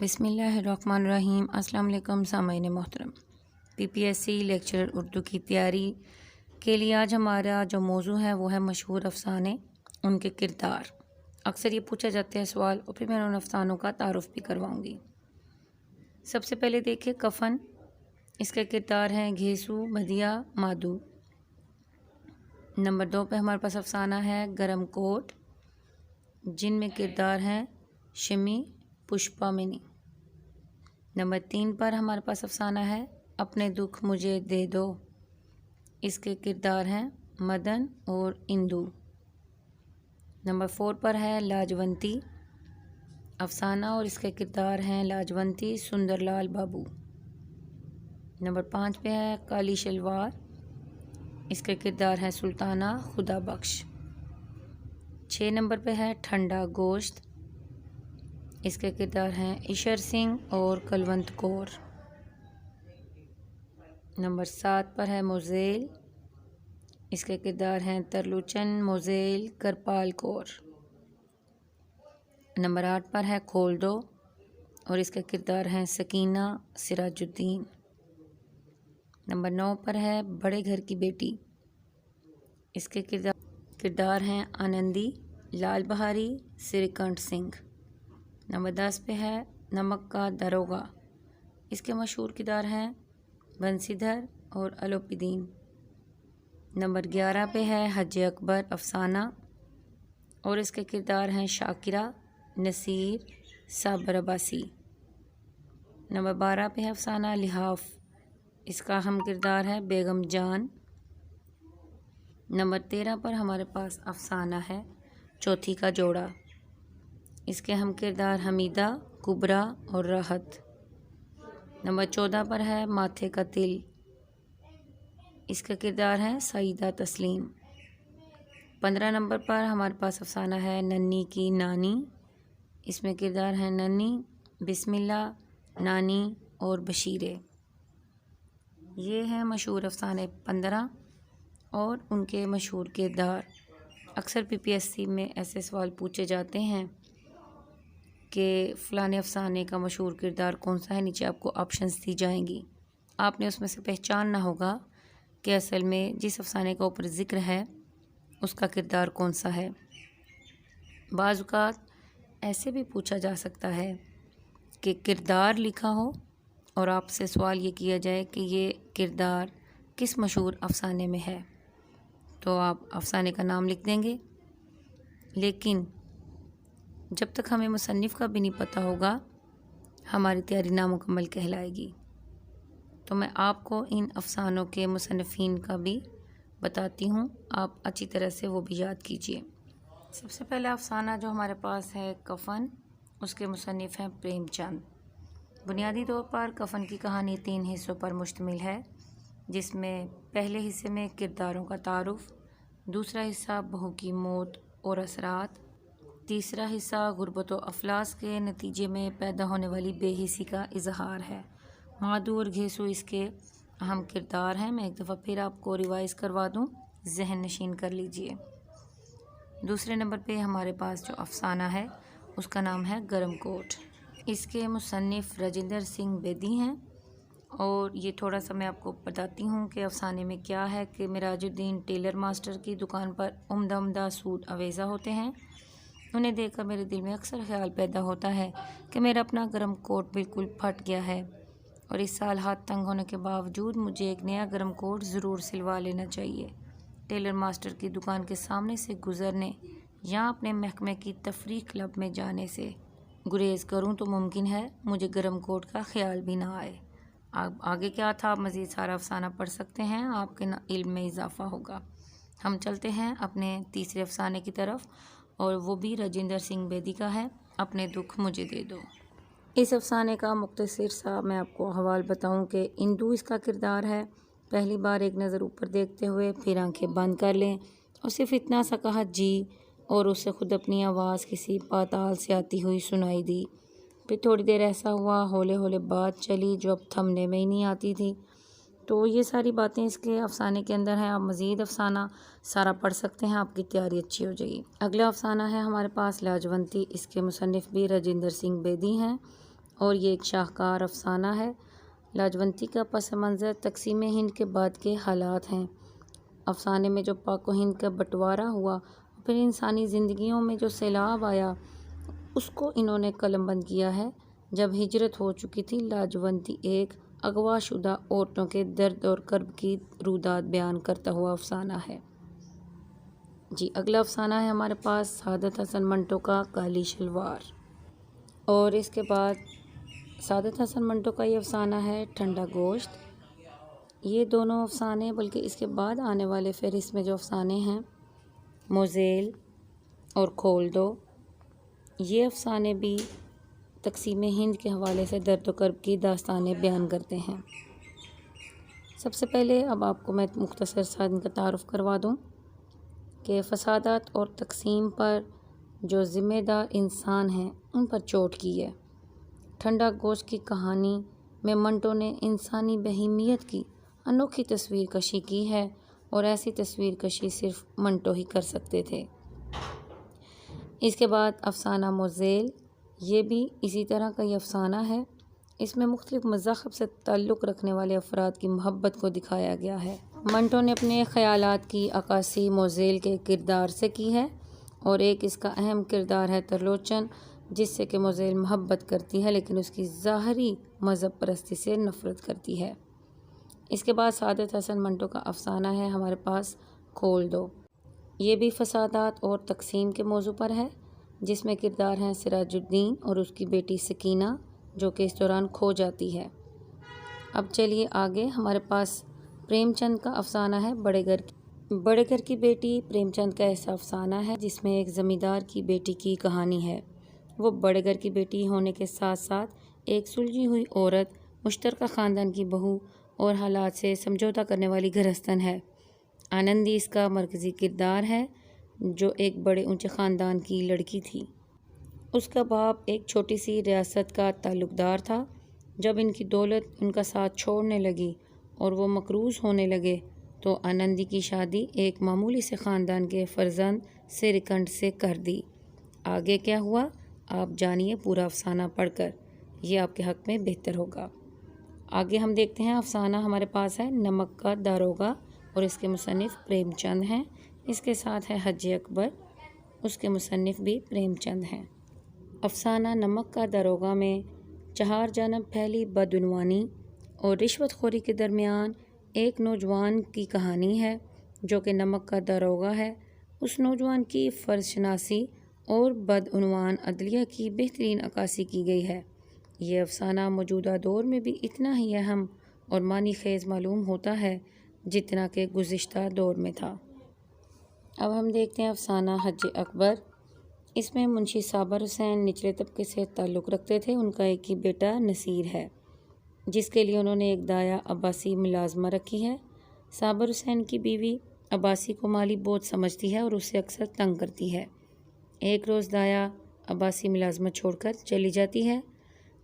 بسم اللہ الرحمن الرحیم۔ السلام علیکم سامعین محترم، PPSC لیکچرر اردو کی تیاری کے لیے آج ہمارا جو موضوع ہے وہ ہے مشہور افسانے، ان کے کردار۔ اکثر یہ پوچھا جاتا ہے سوال، اور پھر میں ان افسانوں کا تعارف بھی کرواؤں گی۔ سب سے پہلے دیکھیں کفن، اس کے کردار ہیں گھیسو، بدیا، مادو۔ نمبر 2 پہ ہمارے پاس افسانہ ہے گرم کوٹ، جن میں کردار ہیں شمی، پشپا منی۔ نمبر 3 پر ہمارے پاس افسانہ ہے اپنے دکھ مجھے دے دو، اس کے کردار ہیں مدن اور اندو۔ نمبر 4 پر ہے لاجونتی افسانہ، اور اس کے کردار ہیں لاجونتی، سندر لال بابو۔ نمبر 5 پہ ہے کالی شلوار، اس کے کردار ہیں سلطانہ، خدا بخش۔ 6 نمبر پہ ہے ٹھنڈا گوشت، اس کے کردار ہیں ایشر سنگھ اور کلونت کور۔ نمبر 7 پر ہے موزیل، اس کے کردار ہیں ترلوچن، موزیل، کرپال کور۔ نمبر 8 پر ہے کھول دو، اور اس کے کردار ہیں سکینہ، سراج الدین۔ نمبر 9 پر ہے بڑے گھر کی بیٹی، اس کے کردار ہیں آنندی، لال بہاری، سری کنٹھ سنگھ۔ نمبر 10 پہ ہے نمک کا داروغہ، اس کے مشہور کردار ہیں بنسی دھر اور الوپی دین۔ نمبر 11 پہ ہے حج اکبر افسانہ، اور اس کے کردار ہیں شاکرہ، نصیر، صابر عباسی۔ نمبر 12 پہ ہے افسانہ لحاف، اس کا اہم کردار ہے بیگم جان۔ نمبر 13 پر ہمارے پاس افسانہ ہے چوتھی کا جوڑا، اس کے اہم کردار حمیدہ، کبریٰ اور راحت۔ نمبر 14 پر ہے ماتھے کا تل، اس کا کردار ہے سعیدہ تسلیم۔ 15 نمبر پر ہمارے پاس افسانہ ہے ننھی کی نانی، اس میں کردار ہیں ننھی، بسم اللہ، نانی اور بشیرے۔ یہ ہیں مشہور افسانے 15 اور ان کے مشہور کردار۔ اکثر PPSC میں ایسے سوال پوچھے جاتے ہیں کہ فلاں افسانے کا مشہور کردار کون سا ہے، نیچے آپ کو آپشنز دی جائیں گی، آپ نے اس میں سے پہچاننا ہوگا کہ اصل میں جس افسانے کا اوپر ذکر ہے اس کا کردار کون سا ہے۔ بعض اوقات ایسے بھی پوچھا جا سکتا ہے کہ کردار لکھا ہو اور آپ سے سوال یہ کیا جائے کہ یہ کردار کس مشہور افسانے میں ہے، تو آپ افسانے کا نام لکھ دیں گے، لیکن جب تک ہمیں مصنف کا بھی نہیں پتہ ہوگا ہماری تیاری نامکمل کہلائے گی۔ تو میں آپ کو ان افسانوں کے مصنفین کا بھی بتاتی ہوں، آپ اچھی طرح سے وہ بھی یاد کیجیے۔ سب سے پہلا افسانہ جو ہمارے پاس ہے کفن، اس کے مصنف ہیں پریم چند۔ بنیادی طور پر کفن کی کہانی 3 حصوں پر مشتمل ہے، جس میں پہلے حصے میں کرداروں کا تعارف، دوسرا حصہ بہو کی موت اور اثرات، تیسرا حصہ غربت و افلاس کے نتیجے میں پیدا ہونے والی بے حسی کا اظہار ہے۔ مادو اور گھیسو اس کے اہم کردار ہیں۔ میں ایک دفعہ پھر آپ کو ریوائز کروا دوں، ذہن نشین کر لیجئے۔ دوسرے نمبر پہ ہمارے پاس جو افسانہ ہے اس کا نام ہے گرم کوٹ، اس کے مصنف راجندر سنگھ بیدی ہیں، اور یہ تھوڑا سا میں آپ کو بتاتی ہوں کہ افسانے میں کیا ہے کہ معراج الدین ٹیلر ماسٹر کی دکان پر عمدہ عمدہ سوٹ اویزہ ہوتے ہیں۔ انہیں دیکھ کر میرے دل میں اکثر خیال پیدا ہوتا ہے کہ میرا اپنا گرم کوٹ بالکل پھٹ گیا ہے، اور اس سال ہاتھ تنگ ہونے کے باوجود مجھے ایک نیا گرم کوٹ ضرور سلوا لینا چاہیے۔ ٹیلر ماسٹر کی دکان کے سامنے سے گزرنے یا اپنے محکمے کی تفریح کلب میں جانے سے گریز کروں تو ممکن ہے مجھے گرم کوٹ کا خیال بھی نہ آئے۔ آگے کیا تھا آپ مزید سارا افسانہ پڑھ سکتے ہیں، آپ کے علم میں اضافہ ہوگا۔ ہم چلتے ہیں اپنے تیسرے افسانے کی طرف، اور وہ بھی راجندر سنگھ بیدی کا ہے، اپنے دکھ مجھے دے دو۔ اس افسانے کا مختصر سا میں آپ کو حوال بتاؤں کہ اندو اس کا کردار ہے۔ پہلی بار ایک نظر اوپر دیکھتے ہوئے پھر آنکھیں بند کر لیں اور صرف اتنا سا کہا جی، اور اسے خود اپنی آواز کسی پاتال سے آتی ہوئی سنائی دی۔ پھر تھوڑی دیر ایسا ہوا، ہولے ہولے بات چلی جو اب تھمنے میں ہی نہیں آتی تھی۔ تو یہ ساری باتیں اس کے افسانے کے اندر ہیں۔ آپ مزید افسانہ سارا پڑھ سکتے ہیں، آپ کی تیاری اچھی ہو جائے گی۔ اگلا افسانہ ہے ہمارے پاس لاجونتی، اس کے مصنف بھی راجندر سنگھ بیدی ہیں۔ اور یہ ایک شاہکار افسانہ ہے۔ لاجونتی کا پس منظر تقسیم ہند کے بعد کے حالات ہیں۔ افسانے میں جو پاک و ہند کا بٹوارا ہوا، پھر انسانی زندگیوں میں جو سیلاب آیا، اس کو انہوں نے قلم بند کیا ہے۔ جب ہجرت ہو چکی تھی، لاجونتی ایک اغوا شدہ عورتوں کے درد اور کرب کی روداد بیان کرتا ہوا افسانہ ہے۔ جی اگلا افسانہ ہے ہمارے پاس سعادت حسن منٹو کا کالی شلوار، اور اس کے بعد سعادت حسن منٹو کا یہ افسانہ ہے ٹھنڈا گوشت۔ یہ دونوں افسانے، بلکہ اس کے بعد آنے والے فہرست میں جو افسانے ہیں موزیل اور کھول دو، یہ افسانے بھی تقسیم ہند کے حوالے سے درد و کرب کی داستانیں بیان کرتے ہیں۔ سب سے پہلے اب آپ کو میں مختصر سا ان کا تعارف کروا دوں کہ فسادات اور تقسیم پر جو ذمہ دار انسان ہیں ان پر چوٹ کی ہے۔ ٹھنڈا گوشت کی کہانی میں منٹو نے انسانی بہیمیت کی انوکھی تصویر کشی کی ہے، اور ایسی تصویر کشی صرف منٹو ہی کر سکتے تھے۔ اس کے بعد افسانہ موزیل، یہ بھی اسی طرح کا یہ افسانہ ہے۔ اس میں مختلف مذاہب سے تعلق رکھنے والے افراد کی محبت کو دکھایا گیا ہے۔ منٹو نے اپنے خیالات کی عکاسی موزیل کے کردار سے کی ہے، اور ایک اس کا اہم کردار ہے ترلوچن، جس سے کہ موزیل محبت کرتی ہے لیکن اس کی ظاہری مذہب پرستی سے نفرت کرتی ہے۔ اس کے بعد سعادت حسن منٹو کا افسانہ ہے ہمارے پاس کھول دو۔ یہ بھی فسادات اور تقسیم کے موضوع پر ہے، جس میں کردار ہیں سراج الدین اور اس کی بیٹی سکینہ، جو کہ اس دوران کھو جاتی ہے۔ اب چلیے آگے، ہمارے پاس پریم چند کا افسانہ ہے بڑے گھر کی بیٹی۔ پریم چند کا ایسا افسانہ ہے جس میں ایک زمیندار کی بیٹی کی کہانی ہے۔ وہ بڑے گھر کی بیٹی ہونے کے ساتھ ساتھ ایک سلجھی ہوئی عورت، مشترکہ خاندان کی بہو اور حالات سے سمجھوتہ کرنے والی گرہستن ہے۔ آنندی اس کا مرکزی کردار ہے، جو ایک بڑے اونچے خاندان کی لڑکی تھی۔ اس کا باپ ایک چھوٹی سی ریاست کا تعلق دار تھا۔ جب ان کی دولت ان کا ساتھ چھوڑنے لگی اور وہ مقروض ہونے لگے، تو آنندی کی شادی ایک معمولی سے خاندان کے فرزند سریکنڈ سے کر دی۔ آگے کیا ہوا آپ جانیے پورا افسانہ پڑھ کر، یہ آپ کے حق میں بہتر ہوگا۔ آگے ہم دیکھتے ہیں افسانہ ہمارے پاس ہے نمک کا داروغہ، اور اس کے مصنف پریم چند ہیں۔ اس کے ساتھ ہے حج اکبر، اس کے مصنف بھی پریم چند ہیں۔ افسانہ نمک کا داروغہ میں چہار جانب پھیلی بدعنوانی اور رشوت خوری کے درمیان ایک نوجوان کی کہانی ہے، جو کہ نمک کا داروغہ ہے۔ اس نوجوان کی فرض شناسی اور بدعنوان عدلیہ کی بہترین عکاسی کی گئی ہے۔ یہ افسانہ موجودہ دور میں بھی اتنا ہی اہم اور معنی خیز معلوم ہوتا ہے جتنا کہ گزشتہ دور میں تھا۔ اب ہم دیکھتے ہیں افسانہ حج اکبر۔ اس میں منشی صابر حسین نچلے طبقے سے تعلق رکھتے تھے۔ ان کا ایک ہی بیٹا نصیر ہے، جس کے لیے انہوں نے ایک دایا عباسی ملازمہ رکھی ہے۔ صابر حسین کی بیوی عباسی کو مالی بوجھ سمجھتی ہے اور اسے اکثر تنگ کرتی ہے۔ ایک روز دایا عباسی ملازمہ چھوڑ کر چلی جاتی ہے۔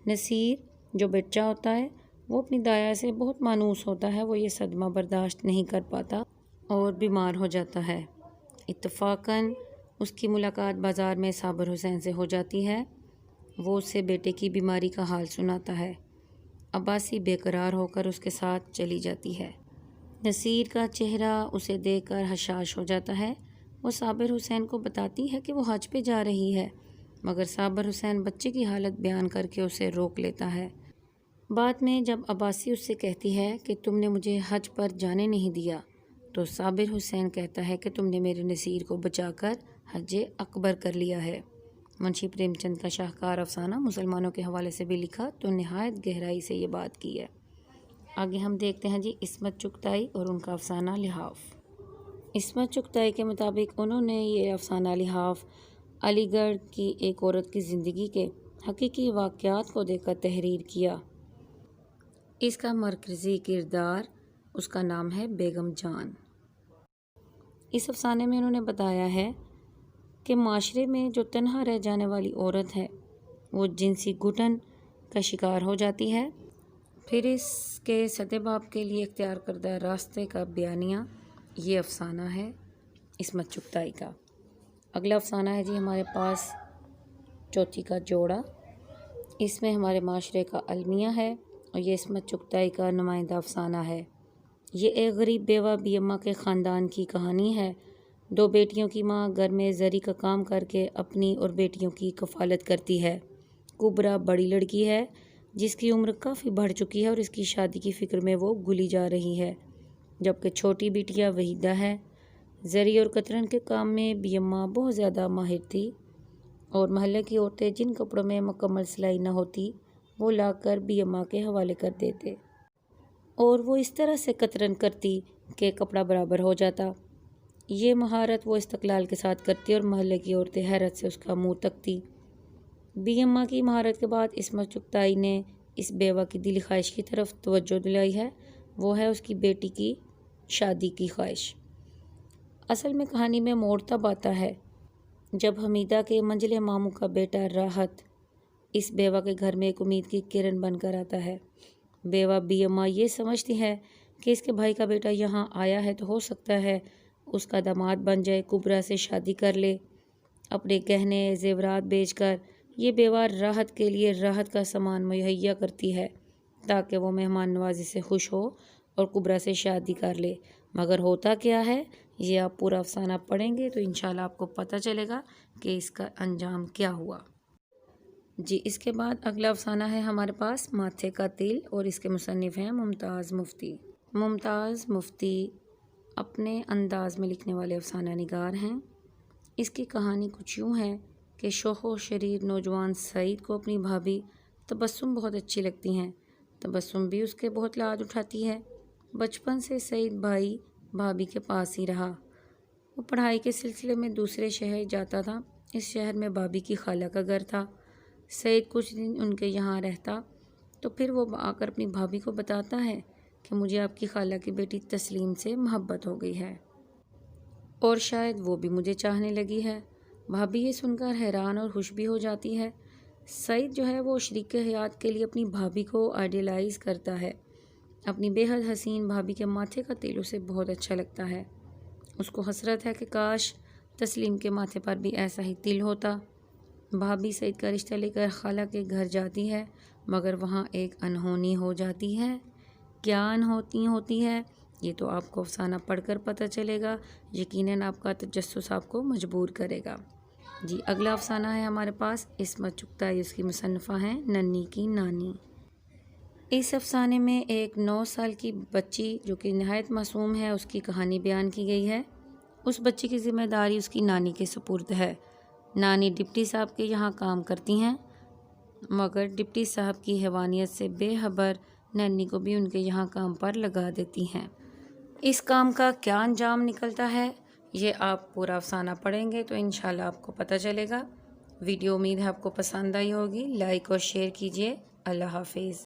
نصیر جو بچہ ہوتا ہے، وہ اپنی دایا سے بہت مانوس ہوتا ہے۔ وہ یہ صدمہ برداشت نہیں کر پاتا اور بیمار ہو جاتا ہے۔ اتفاقاً اس کی ملاقات بازار میں صابر حسین سے ہو جاتی ہے۔ وہ اسے بیٹے کی بیماری کا حال سناتا ہے۔ عباسی بے قرار ہو کر اس کے ساتھ چلی جاتی ہے۔ نصیر کا چہرہ اسے دیکھ کر حشاش ہو جاتا ہے۔ وہ صابر حسین کو بتاتی ہے کہ وہ حج پہ جا رہی ہے، مگر صابر حسین بچے کی حالت بیان کر کے اسے روک لیتا ہے۔ بعد میں جب عباسی اس سے کہتی ہے کہ تم نے مجھے حج پر جانے نہیں دیا، تو صابر حسین کہتا ہے کہ تم نے میرے نصیر کو بچا کر حج اکبر کر لیا ہے۔ منشی پریم چند کا شاہکار افسانہ مسلمانوں کے حوالے سے بھی لکھا تو نہایت گہرائی سے یہ بات کی ہے۔ آگے ہم دیکھتے ہیں جی عصمت چغتائی اور ان کا افسانہ لحاف۔ عصمت چغتائی کے مطابق انہوں نے یہ افسانہ لحاف علی گڑھ کی ایک عورت کی زندگی کے حقیقی واقعات کو دیکھ کر تحریر کیا۔ اس کا مرکزی کردار، اس کا نام ہے بیگم جان۔ اس افسانے میں انہوں نے بتایا ہے کہ معاشرے میں جو تنہا رہ جانے والی عورت ہے، وہ جنسی گھٹن کا شکار ہو جاتی ہے۔ پھر اس کے سدے باب کے لیے اختیار کردہ راستے کا بیانیہ یہ افسانہ ہے عصمت چغتائی کا۔ اگلا افسانہ ہے جی ہمارے پاس چوتھی کا جوڑا۔ اس میں ہمارے معاشرے کا المیہ ہے اور یہ عصمت چغتائی کا نمائندہ افسانہ ہے۔ یہ ایک غریب بیوہ بیمہ کے خاندان کی کہانی ہے۔ 2 بیٹیوں کی ماں گھر میں زری کا کام کر کے اپنی اور بیٹیوں کی کفالت کرتی ہے۔ کبرا بڑی لڑکی ہے جس کی عمر کافی بڑھ چکی ہے اور اس کی شادی کی فکر میں وہ گلی جا رہی ہے، جبکہ چھوٹی بیٹیا وحیدہ ہے۔ زری اور قطرن کے کام میں بیمہ بہت زیادہ ماہر تھی اور محلے کی عورتیں جن کپڑوں میں مکمل سلائی نہ ہوتی وہ لا کر بیمہ کے حوالے کر دیتے اور وہ اس طرح سے قطرن کرتی کہ کپڑا برابر ہو جاتا۔ یہ مہارت وہ استقلال کے ساتھ کرتی اور محلے کی عورتیں حیرت سے اس کا منہ تکتی۔ بیمہ کی مہارت کے بعد عصمت چغتائی نے اس بیوہ کی دلی خواہش کی طرف توجہ دلائی ہے، وہ ہے اس کی بیٹی کی شادی کی خواہش۔ اصل میں کہانی میں موڑ تب آتا ہے جب حمیدہ کے منجلے ماموں کا بیٹا راحت اس بیوہ کے گھر میں ایک امید کی کرن بن کر آتا ہے۔ بیوہ بیمہ یہ سمجھتی ہے کہ اس کے بھائی کا بیٹا یہاں آیا ہے تو ہو سکتا ہے اس کا داماد بن جائے، کبرا سے شادی کر لے۔ اپنے گہنے زیورات بیچ کر یہ بیوہ راحت کے لیے راحت کا سامان مہیا کرتی ہے تاکہ وہ مہمان نوازی سے خوش ہو اور کبرا سے شادی کر لے۔ مگر ہوتا کیا ہے یہ آپ پورا افسانہ پڑھیں گے تو انشاءاللہ آپ کو پتہ چلے گا کہ اس کا انجام کیا ہوا۔ جی اس کے بعد اگلا افسانہ ہے ہمارے پاس ماتھے کا تل اور اس کے مصنف ہیں ممتاز مفتی۔ ممتاز مفتی اپنے انداز میں لکھنے والے افسانہ نگار ہیں۔ اس کی کہانی کچھ یوں ہے کہ شوخ و شریر نوجوان سعید کو اپنی بھابھی تبسم بہت اچھی لگتی ہیں۔ تبسم بھی اس کے بہت لاڈ اٹھاتی ہے۔ بچپن سے سعید بھائی بھابھی کے پاس ہی رہا۔ وہ پڑھائی کے سلسلے میں دوسرے شہر جاتا تھا۔ اس شہر میں بھابھی کی خالہ کا گھر تھا۔ سعید کچھ دن ان کے یہاں رہتا تو پھر وہ آ کر اپنی بھابھی کو بتاتا ہے کہ مجھے آپ کی خالہ کی بیٹی تسلیم سے محبت ہو گئی ہے اور شاید وہ بھی مجھے چاہنے لگی ہے۔ بھابھی یہ سن کر حیران اور خوش بھی ہو جاتی ہے۔ سعید جو ہے وہ شریک حیات کے لیے اپنی بھابھی کو آئیڈیلائز کرتا ہے۔ اپنی بے حد حسین بھابھی کے ماتھے کا تل اسے بہت اچھا لگتا ہے۔ اس کو حسرت ہے کہ کاش تسلیم کے ماتھے پر بھی ایسا ہی تل ہوتا۔ بھابھی سعید کا رشتہ لے کر خالہ کے گھر جاتی ہے مگر وہاں ایک انہونی ہو جاتی ہے۔ کیا انہونی ہوتی ہے یہ تو آپ کو افسانہ پڑھ کر پتہ چلے گا، یقیناً آپ کا تجسس آپ کو مجبور کرے گا۔ جی اگلا افسانہ ہے ہمارے پاس عصمت چغتائی، اس کی مصنفہ ہیں ننھی کی نانی۔ اس افسانے میں ایک 9 سال کی بچی جو کہ نہایت معصوم ہے اس کی کہانی بیان کی گئی ہے۔ اس بچی کی ذمہ داری اس کی نانی کے سپرد ہے۔ نانی ڈپٹی صاحب کے یہاں کام کرتی ہیں مگر ڈپٹی صاحب کی حیوانیت سے بے خبر ننھی کو بھی ان کے یہاں کام پر لگا دیتی ہیں۔ اس کام کا کیا انجام نکلتا ہے یہ آپ پورا افسانہ پڑھیں گے تو انشاءاللہ آپ کو پتہ چلے گا۔ ویڈیو امید ہے آپ کو پسند آئی ہوگی، لائک اور شیئر کیجیے۔ اللہ حافظ۔